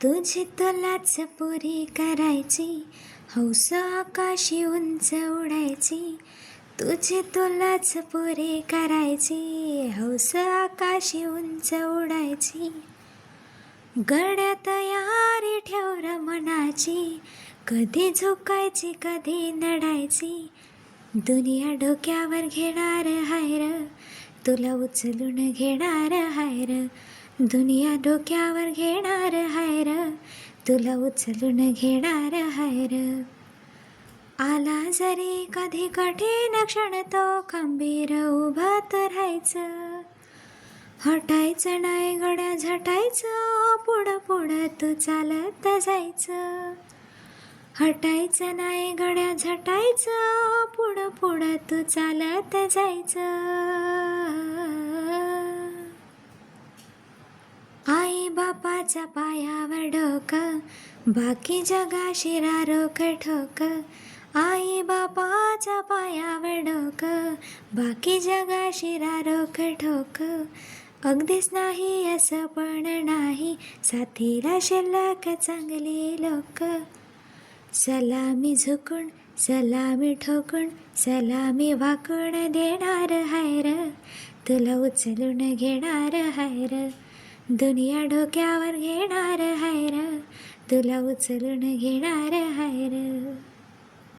तुझी तुलाच पुरी करायची, हौस आकाशी उंच उडायची. तुझी तुलाच पुरी करायची, हौस आकाशी उंच उडायची. गड्या तयारी ठेव र मनाची, कधी झुकायची कधी नडायची. दुनिया डोक्यावर घेणार हाय र, तुला उचलून घेणार हाय र. दुनिया डोक्यावर घेणार हाय र, तुला उचलून घेणार हाय र. आला जरी कधी कठीण क्षण तो खंबीर उभं राहायचं. हटायचं नाही गड्या झटायचं, पुढं पुढं तू चालत जायचं. हटायचं नाही गड्या झटायचं, पुढं पुढं तू चालत जायचं. आई बापाच्या पायावर डोकं, बाकी जगाशी रारोख ठोक. आई बापाच्या पायावर डोकं, बाकी जगाशी रारोख ठोक. अगदीच नाही असं पण नाही, साथीला शिल्लक चांगली लोक. सलामी झुकून सलामी ठोकून, सलामी वाकून देणार हाय र, तुला उचलून घेणार हाय र. दुनिया डोक्यावर घेणार हाय र, तुला उचलून घेणार हाय र.